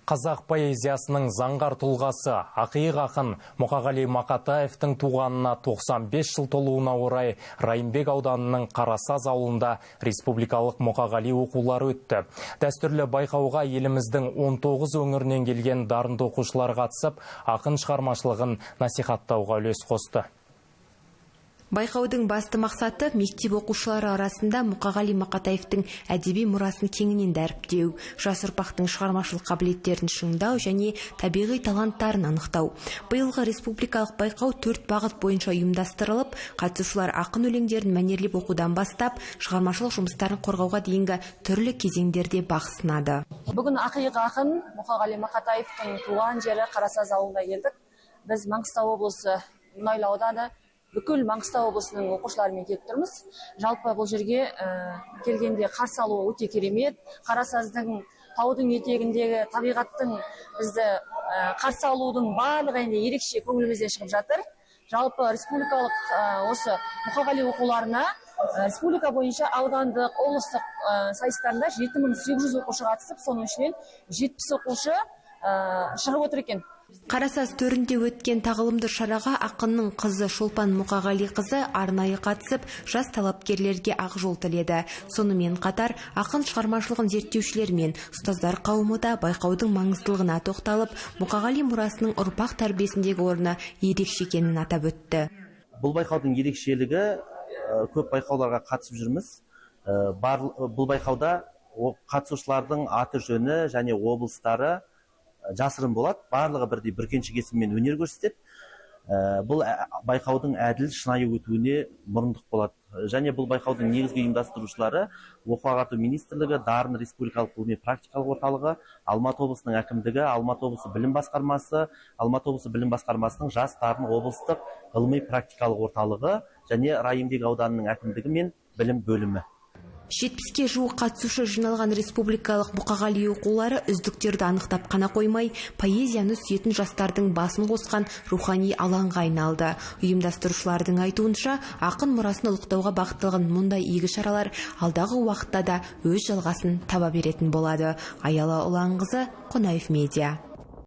Қазақ поэзиясының заңғар тұлғасы, ақиық ақын Мұқағали Мақатаевтың туғанына 95 жыл толуына орай Райымбек ауданының Қарасаз ауылында республикалық Мұқағали оқулары өтті. Дәстүрлі байқауға еліміздің 19 өңірінен келген дарынды оқушылар қатысып, ақын шығармашылығын насихаттауға үлес қосты. Байқаудың басты мақсаты мектеп оқушылары арасында Мұқағали Мақатаевтың әдеби мұрасын кеңінен дәріптеу, жас ұрпақтың шығармашылық қабілеттерін шыңдау және табиғи таланттарын анықтау. Биылғы республикалық байқау 4 бағыт бойынша ұйымдастырылып, қатысушылар ақын өлеңдерін мәнерлеп оқудан бастап, шығармашылық жұмыстарын қорғауға дейінгі түрлі кезеңдерде бақ сынады. Бүгін ақиық ақын Мұқағали Мақатаевтың туған жері Қарасаз ауылына келдік. Біз Маңғыстау облысы Мұнайлы ауданы бүкіл Маңғыстау облысының оқушыларымен келіп тұрмыз. Жалпы бұл жерге келгенде қарсы алуы өте керемет. Қарасаздың таудың етегіндегі табиғаттың бізді қарсы алудың барлығы енді ерекше көңілімізден шығып жатыр. Жалпы республикалық осы Мұқағали оқуларына республика бойынша аудандық, облыстық сайыстарында 7800 оқушы қатысып, соның ішінен 70 оқушы шығып отыр екен. Қарасаз төрінде өткен тағылымды шараға ақынның қызы Шолпан Мұқағали қызы арнайы қатысып, жас талапкерлерге ақ жол тіледі. Сонымен қатар, ақын шығармашылығын зерттеушілер мен ұстаздар қауымы да байқаудың маңыздылығына тоқталып, Мұқағали мұрасының ұрпақ тәрбиесіндегі орны ерекше екенін атап өтті. Бұл байқаудың ерекшелігі, көп байқауларға қатысып жүрміз. Бұл байқауда қатысушылардың аты жөні және облыстары жасырын болады, барлығы бірдей бүркеншік есіммен өнер көрсетеді. Бұл байқаудың әділ, шынайы өтуіне мұрындық болады. Және бұл байқаудың негізгі ұйымдастырушылары оқу-ағарту министрлігі, Дарын республикалық ғылыми-практикалық орталығы, Алматы облысының әкімдігі, Алматы облысы білім басқармасы, Алматы облысы білім басқармасының жас дарын облыстық ғылыми-практикалық орталығы және Райымбек ауданының әкімдігі мен білім бөлімі. 70-ке жуық қатысушы жиналған республикалық Мұқағали оқулары үздіктерді анықтап қана қоймай, поэзияны сүйетін жастардың басын қосқан рухани алаңға айналды. Ұйымдастырушылардың айтуынша, ақын мұрасын ұлықтауға бағытталған мұндай игі шаралар алдағы уақытта да өз жалғасын таба беретін болады. Аяла Ұланқызы, Қонаев медиа.